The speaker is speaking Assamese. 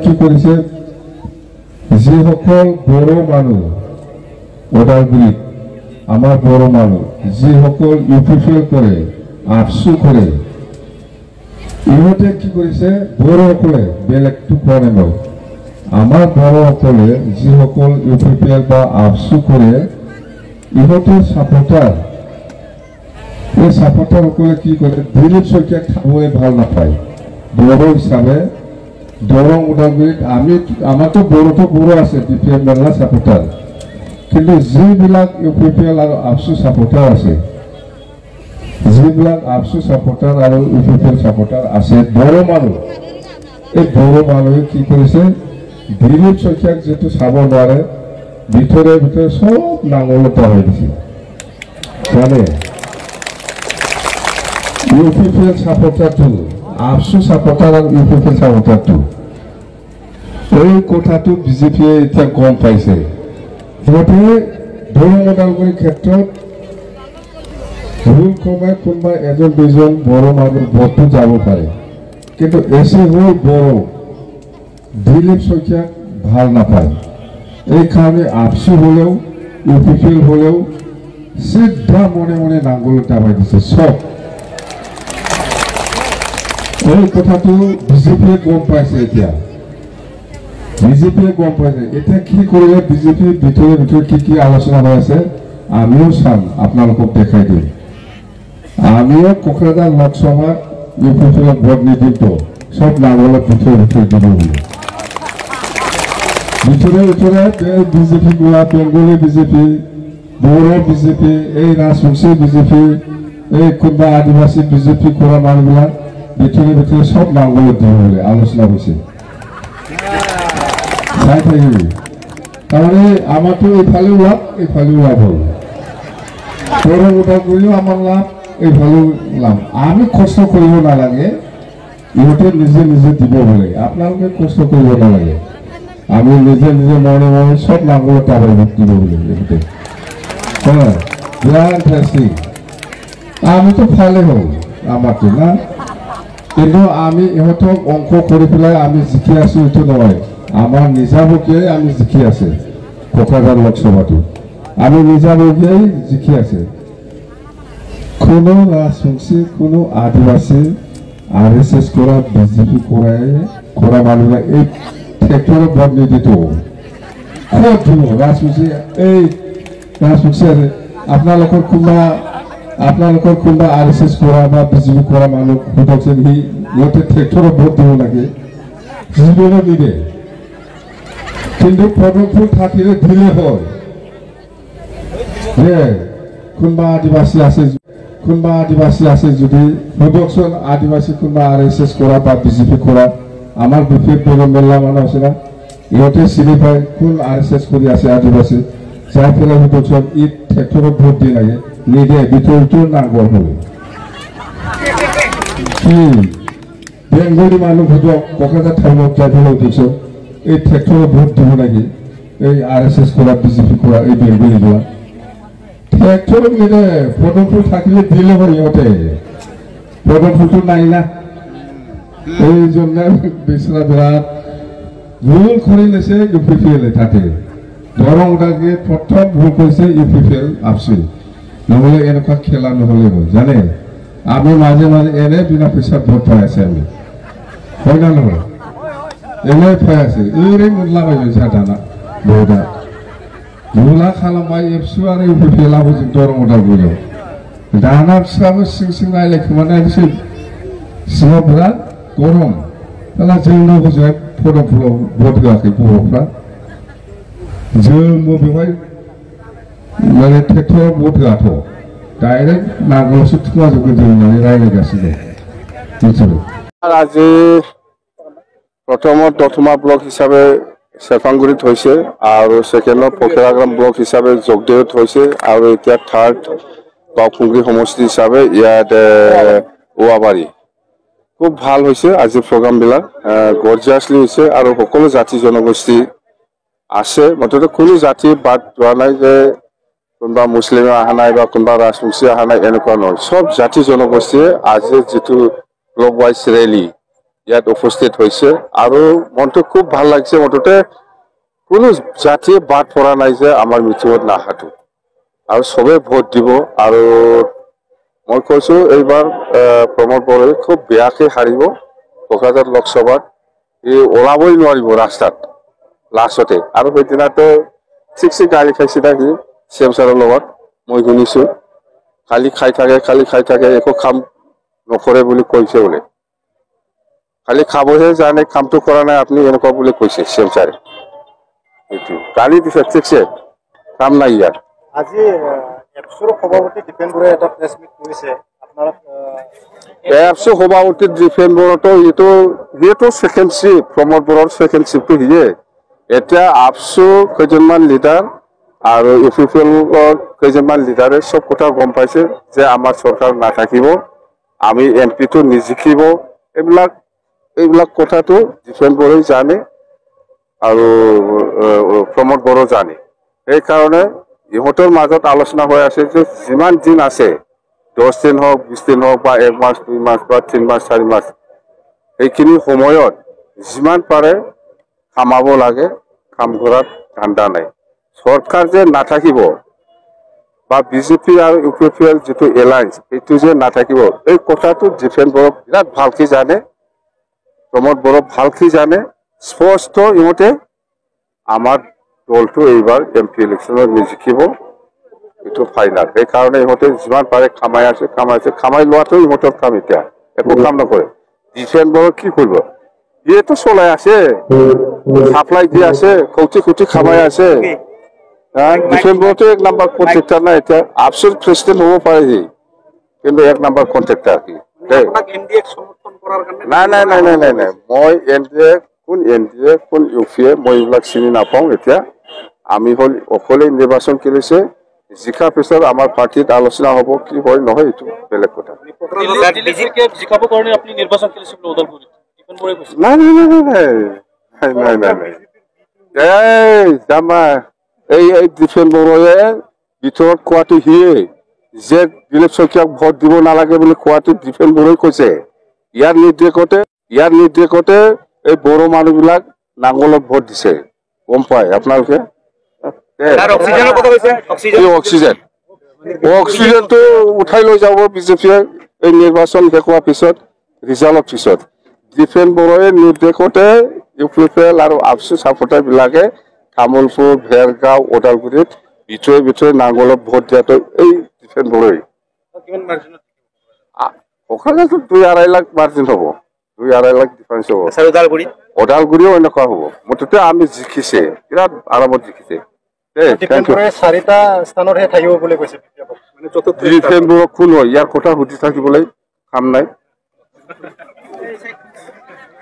কি কৰিছে যিসকল বড়ো মানুহ ওদালগুৰিত আমাৰ বড়ো মানুহ যিসকল ইউপিপিএল কৰে আফসু কৰে ইহঁতে কি কৰিছে বড়োসকলে বেলেগটো কোৱা নাই আমাৰ বড়োসকলে যিসকল ইউপিপিএল বা আফসু কৰে ইহঁতৰ সাপোৰ্টাৰ এই সাপোৰ্টাৰসকলে কি কৰে দিলীপ শইকীয়াক খাবলৈ ভাল নাপায় বড়ো হিচাপে দৰং ওদালগুৰিত আমাৰতো বড়ো আছে ডিপিএম মেলা সাপোৰ্টাৰ কিন্তু যিবিলাক ইউপিপিএল আৰু আফসু সাপোৰ্টাৰ আছে যিবিলাক আফসু সাপোৰ্টাৰ আৰু ইউপিপিএল সাপোৰ্টাৰ আছে বড়ো মানুহ এই বড়ো মানুহে কি কৰিছে দিলীপ শইকীয়াক যেটো চাব নোৱাৰে ভিতৰে ভিতৰে সব নাঙলতা হৈ দিছে জানে ইউপিপিএল সাপোৰ্টাৰটো আফসু সাপোৰ্টাৰ আৰু ইউপিপিএল সাপোৰ্টাৰটো এই কথাটো বিজেপিয়ে এতিয়া গম পাইছে সিহঁতে দৰং ওদালগুৰিৰ ক্ষেত্ৰত ভুল কমাই কোনোবা এজন দুজন বড়ো মানুহ ভোটটো যাব পাৰে কিন্তু এসে হৈ বড়ো দিলীপ শইকীয়াক ভাল নাপায় এই কাৰণে আফসু হলেও ইউপিপিএল হলেও সিদ্ধা মনে মনে নাঙ্গল টাবাই দিছে সব এই কথাটো বিজেপিয়ে গম পাইছে এতিয়া বিজেপিয়ে গম পাইছে এতিয়া কি কৰিলে বিজেপি ভিতৰে ভিতৰে কি আলোচনা হৈ আছে আমিও চাম আপোনালোকক দেখাই দিম আমিও কোকৰাঝাৰ লোকসভাত ইউপিপিএল ভোট নিদিটো সব নাঙ্গলত ভিতৰে ভিতৰে দিব ভিতরে ভিতরে বিজেপি গুলা বেঙ্গলি বিজেপি বড়ো বিজেপি এই রাজবংশী বিজেপি এই কোনবা আদিবাসী বিজেপি করা মানুষগুলা ভিতরে ভিতরে সব নাঙ্গল দিয়ে বলে আলোচনা হয়েছে চাই থাকিবি তাহলে আমার তো এইফালেও লাভ হল বড়ো ওদালগুৰিও আমাৰ লাভ এইফালেও লাভ আমি কষ্ট কৰিব নালাগে ইহঁতে নিজে নিজে দিব বলে আপোনালোকে কষ্ট কৰিব নালাগে আমি নিজে নিজে মনে মনে সব নাঙ্গল টাবাই দিব বলে হ্যাঁ বিরাট ইন্টারেস্টিং আমি তো ভালে হল আমার তো না কিন্তু আমি ইহঁতক অঙ্ক কৰি পেলাই আমি জিকি আছো এইটো নহয় আমাৰ নিজাবকীয়াই আমি জিকি আছে কোকৰাঝাৰ লোকসভাটো আমি নিজাবকীয়াই জিকি আছে কোনো রাজবংশী কোনো আদিবাসী আরএসএস করা বিজেপি করা মানুষরা এই সেক্টরে ভোট নিদিত খুব দিব রাজবংশী এই রাজবংশী আপোনালোকৰ কোনোবা আৰএসএস কৰা বা বিজেপি কৰা মানুষ সুধকচোন সিহঁতে সেক্টৰে ভোট দিব লাগে জীৱনে নিদে কিন্তু পদমফুল থাকিলে দিলে হয় যে কোনোবা আদিবাসী আছে যদি সুধকচোন আদিবাসী কোনোবা আরএসএস করা বা বিজেপি করা আমার বিপরীত বড় মেলা মানুষ আছে না ইহঁতে চিনি পায় কোন আরএসএস কৰি আছে আদিবাসী যাই পেলাই সুধকচোন ই সেক্টৰত ভোট দি লাগে নিদে ভিতৰটো নাঙ্গল হল কি বেঙ্গলি মানুষ সুধক কোকৰাঝাৰ টাউনত যাই পেলাই সুধকচোন এই সেক্টৰত ভোট দিব লাগে এই আৰএসএস কৰা বিজেপি কৰা এই বেঙ্গলি যোৱা সেক্টৰত নিদে পদমফুল থাকিলে দিলে হয় ইহঁতে পদমফুলটো নাই না এই জন্য বেচরা বিরাট ভুল করে লেছে ইউপিপিএল তাতে দরং ওদালগুৰিত প্ৰথম ভুল কৰেছে ইউপিপিএল আফসু নহলে এনেকুৱা খেলা নহলে হয় জানে আমি মাঝে মাঝে এনে বিনা পয়সা ভোট পাই আছে আমি হয় না নহয় এনে পাই আছে এই মোল্লা পাইছে সাধারণ বহুদা মোল্লা খালামবাই এফসু আর ইউপিপিএল আবো দরং ওদালগুৰিयाव দানা फिसाबो सिं नायलाय खोमानाय बिसोर सिङाव बिराद गरम दाना जोंनो हजोंहाय पदमफुलाव भोट होआखै बर'फ्रा जोंबो बेवहाय माने ट्रेक्टराव भोट होआथ' डाइरेक्ट नांगोलसो थुमाजोबगोन जों होननानै रायज्लायगासिनो मिथिबाय আজি প্ৰথমত দতমা ব্লক হিচাপে চেৰপাংগুৰিত হৈছে আৰু ছেকেণ্ডত পখৰাগ্ৰাম ব্লক হিচাপে জগদেৱত হৈছে আৰু এতিয়া থাৰ্ড বাওখুংগ্ৰী সমষ্টি হিচাপে ইয়াত ওৱাবাৰী খুব ভাল হৈছে আজি প্ৰগ্ৰামবিলাক গৰ্জিয়াছলি হৈছে আৰু সকলো জাতি জনগোষ্ঠী আছে মুঠতে কোনো জাতি বাদ যোৱা নাই যে কোনোবা মুছলিমে অহা নাই বা কোনোবা ৰাজবংশী অহা নাই এনেকুৱা নহয় সব জাতি জনগোষ্ঠীয়ে আজি যিটো ব্লক ৱাইজ ৰেলী ইয়াত উপস্থিত হৈছে আৰু মনটো খুব ভাল লাগিছে মুঠতে কোনো জাতিয়ে বাদ পৰা নাই যে আমাৰ মিটিঙত নাহাটো আৰু চবে ভোট দিব আৰু মই কৈছো এইবাৰ প্ৰমোদ বড়োই খুব বেয়াকে হাৰিব কোকৰাঝাৰ লোকসভাত ওলাবই নোৱাৰিব ৰাস্তাত লাষ্টতে আৰু সেইদিনাতো ঠিকছে গালি খাইছে সি চিএম ছাৰৰ লগত মই শুনিছো খালি খাই থাকে একো কাম নকৰে বুলি কৈছে বোলে খালি খাবহে জানে কামটো কৰা নাই আপুনি এনেকুৱা বুলি কৈছে চিএম ছাৰে এইটো গালি দিছে ঠিকছে কাম নাই ইয়াত আজি এপছৰ সভাপতি দীপেন বৰাই এটা প্ৰেছ মিট কৰিছে আপোনালোক এপছৰ সভাপতি দীপেন বৰাটো এইটো সেকেন্ড শ্বিপ প্ৰমোদ বড়োৰ সেকেন্ড শ্বিপটো হিয়ে এতিয়া আপছু কেইজনমান লিডাৰ আৰু ইউপিপিএলৰ কেইজনমান লিডাৰে চব কথা গম পাইছে যে আমাৰ চৰকাৰ নাথাকিব আমি এমপিটো নিজিকিব এইবিলাক কথাটো দীপেন বৰাই জানে আৰু প্ৰমোদ বড়ো জানে সেইকাৰণে ইহঁতৰ মাজত আলোচনা হৈ আছে যে যিমান দিন আছে 10 দিন হওক 20 দিন হওক বা 1 মাস 2 মাস বা 3 মাস 4 মাস এইখিনি সময়ত যিমান পাৰে কামাব লাগে কাম কৰাত ধান্দা নাই সরকার যে না থাকিব বা বিজেপি আর ইউপিপিএল যেটো এলায়েন্স এইটো যে না থাকিব এই কথাটো দীপেন বড়ো বিরাট ভালকে জানে প্রমোদ বড়ো ভালকে জানে স্পষ্ট ইহঁতে আমার দলটো এইবাৰ এমপি ইলেকশনত নিজিকিব এইটো ফাইনাল এই কাৰণে ইহঁতে যিমান পাৰে কামাই লোৱাটো ইহঁতৰ কাম এতিয়া একো কাম নকৰে দীপেন বড়ো কি কৰিব ইয়েতো চলাই আছে সাপ্লাই দি আছে কোটি খামাই আছে দীপেন বড়োটো 1 নাম্বাৰ কন্ট্ৰাক্টৰ না এটা আপসুৰ প্ৰেসিডেন্ট হব পাৰে কিন্তু 1 নাম্বাৰ কন্ট্রাক্টর কি নাই মই এনডিএ কোন ইউপিএ মই এইবিলাক চিনি নাপাওঁ এতিয়া আমি হল অকলে নিৰ্বাচন কৰিছে জিকা পিছত আমাৰ পাৰ্টিত আলোচনা হ'ব কি হয় নহয় এইটো বেলেগ কথা এই দীপেন বড়োৱে ভিতৰত কোৱাটো হিয়ে যে দিলীপ শইকীয়াক ভোট দিব নালাগে বুলি কোৱাটো দীপেন বড়োই কৈছে ইয়াৰ নিৰ্দেশতে এই বড়ো মানুহবিলাক নাঙলত ভোট দিছে গম পায় আপোনালোকে অক্সিজেনটো উঠাই লৈ যাব বিজেপিয়ে এই নিৰ্বাচন শেষ হোৱাৰ পিছত ৰিজাল্টৰ পিছত দীপেন বড়োৱে নিৰ্দেশতে ইউপিপিএল আৰু আপসু সাপোৰ্টাৰ বিলাকে তামোলপুৰ ভেৰগাঁও ওদালগুৰিত ভিতৰে নাঙলত ভোট দিয়াটো এই দীপেন বড়োই কোকৰাঝাৰটো 2-2.5 লাখ মাৰ্জিন হ'ব 2-2.5 লাখ ডিফাৰেন্স হ'ব ওদালগুৰিও এনেকুৱা হ'ব মুঠতে আমি জিকিছে বিৰাট আৰামত জিকিছে চাৰিটা স্থানতহে থাকিব বুলি কৈছে দীপেন বড়ো কোন হয় ইয়াৰ কথা সুধি থাকিবলৈ কাম নাই